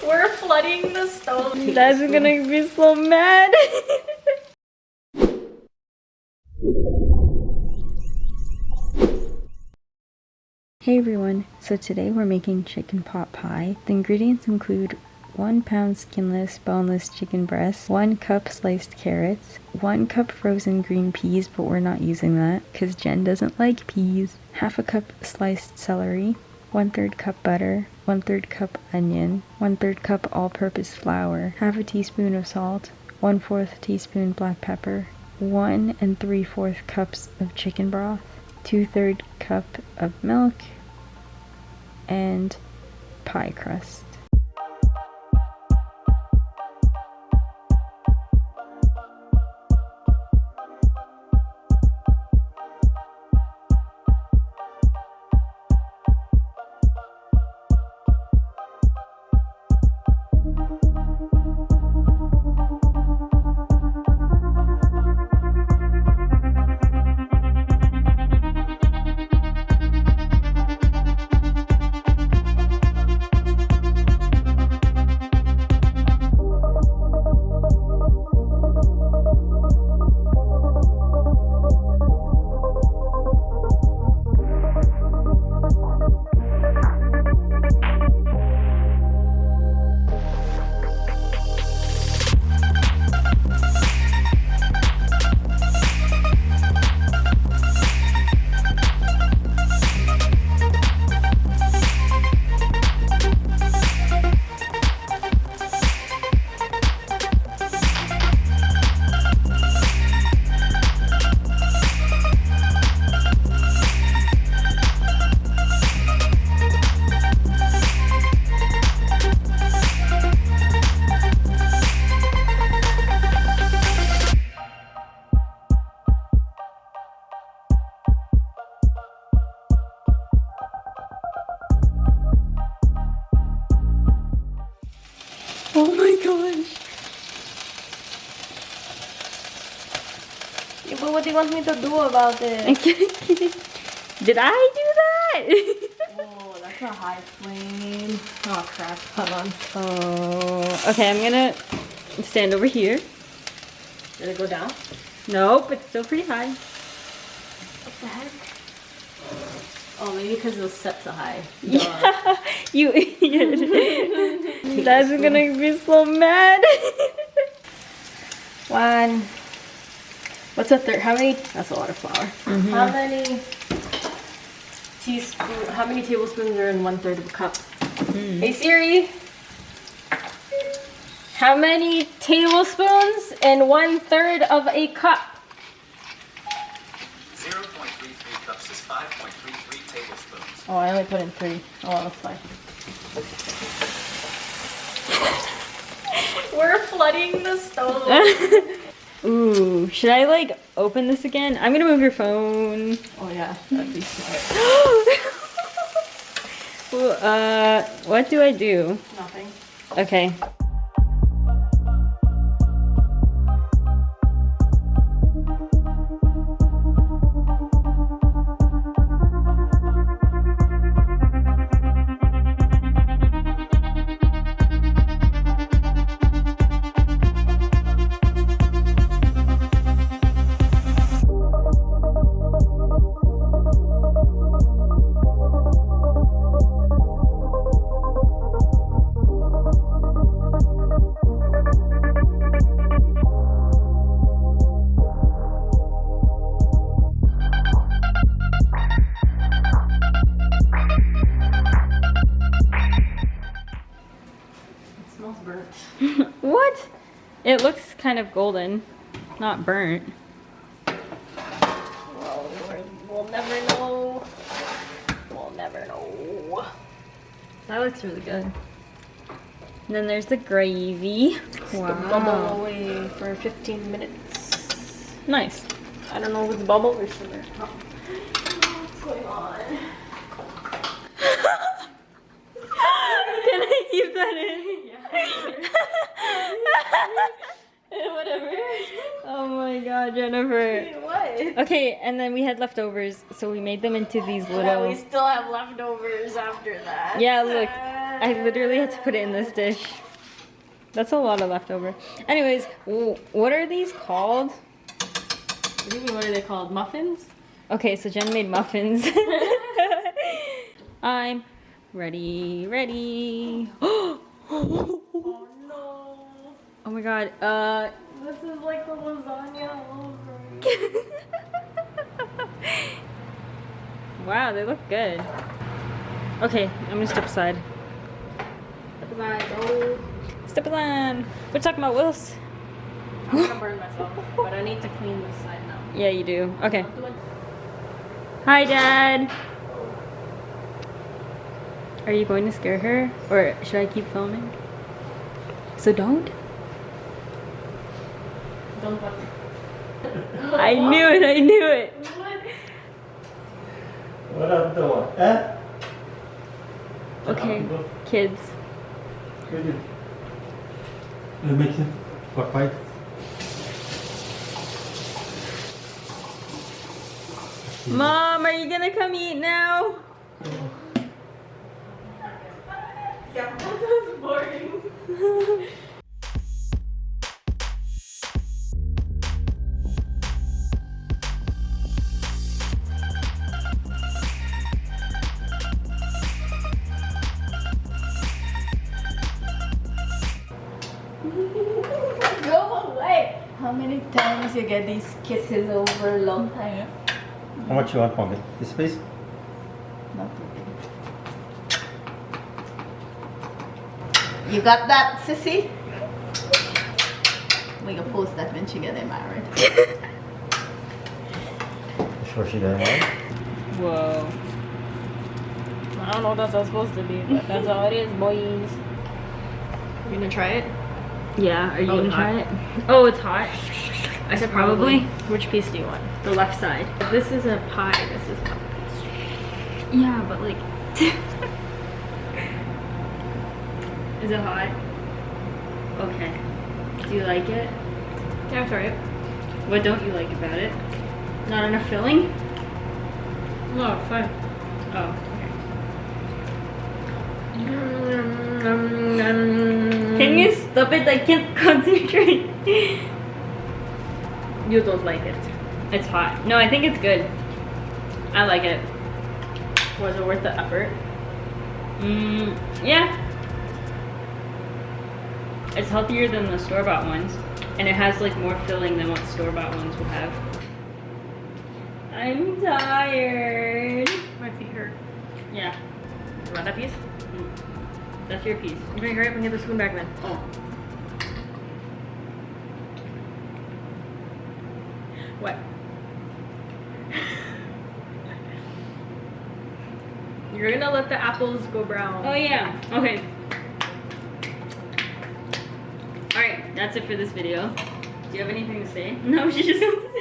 We're flooding the stove. That's gonna be so mad. Hey everyone, so today we're making chicken pot pie. The ingredients include 1 pound skinless, boneless chicken breast, 1 cup sliced carrots, 1 cup frozen green peas, but we're not using that because Jen doesn't like peas, ½ cup sliced celery, 1/3 cup butter, 1/3 cup onion, 1/3 cup all-purpose flour, ½ teaspoon of salt, 1/4 teaspoon black pepper, 1 3/4 cups of chicken broth, 2/3 cup of milk, and pie crust. Oh my gosh. Yeah, but what do you want me to do about it? Did I do that? Oh, that's a high flame. Oh crap, hold on. Oh, okay, I'm gonna stand over here. Did it go down? Nope, it's still pretty high. What the heck? Oh, maybe because it was set so high. Yeah, you idiot. That's gonna be so mad. 1. What's a third? How many? That's a lot of flour. Mm-hmm. How many tablespoons are in 1/3 of a cup? Hey Siri, how many tablespoons in 1/3 of a cup? 0.33 cups is 5.33 tablespoons. Oh, I only put in 3. Oh, that's fine. We're flooding the stove. Ooh, should I like open this again? I'm gonna move your phone. Oh yeah, that'd be smart. Ooh, what do I do? Nothing. Okay. What? It looks kind of golden, not burnt. Well, we'll never know. We'll never know. That looks really good. And then there's the gravy. Bubble away for 15 minutes. Nice. I don't know if it's bubble or sugar. Oh. What's going on? Can I keep that in? Yeah. Whatever. Oh my god, Jennifer. What? Okay, and then we had leftovers, so we made them into these Yeah, little... we still have leftovers after that. Yeah, look. I literally had to put it in this dish. That's a lot of leftover. Anyways, what are these called? What do you mean, what are they called? Muffins? Okay, so Jen made muffins. I'm ready. Oh no. Oh my god, This is like the lasagna all over. wow, they look good. Okay, I'm gonna step aside. Step aside. We're talking about Wills. I'm gonna burn myself, but I need to clean this side now. Yeah, you do. Okay. I'll do it. Hi, Dad. Are you going to scare her? Or should I keep filming? So don't? Don't touch it. I knew it. What up, doing? Eh? Okay, kids. Making what fight? Mom, are you gonna come eat now? Yeah, that was boring. Go away! How many times you get these kisses over a long time? How much you want, Morgan? This piece? Not too big. You got that, sissy? We can post that when she gets married. You sure she doesn't want? Whoa. I don't know what that's supposed to be, but that's how it is, boys. You gonna try it? Yeah, are you Oh, gonna it's try hot. it? Oh, it's hot? I said probably. Which piece do you want? The left side. This is a pie, this is puff pastry. Yeah, but like... Is it hot? Okay. Do you like it? Yeah, try it. What don't you like about it? Not enough filling? No, it's fine. Oh, okay. Can you stop it? I can't concentrate. You don't like it. It's hot. No, I think it's good. I like it. Was it worth the effort? Yeah. It's healthier than the store-bought ones. And it has like more filling than what store-bought ones will have. I'm tired. My feet hurt. Yeah. You want that piece? That's your piece. Okay, hurry up and get the spoon back then. Oh. What? You're gonna let the apples go brown. Oh yeah. Okay. Alright, that's it for this video. Do you have anything to say? No, she just wants to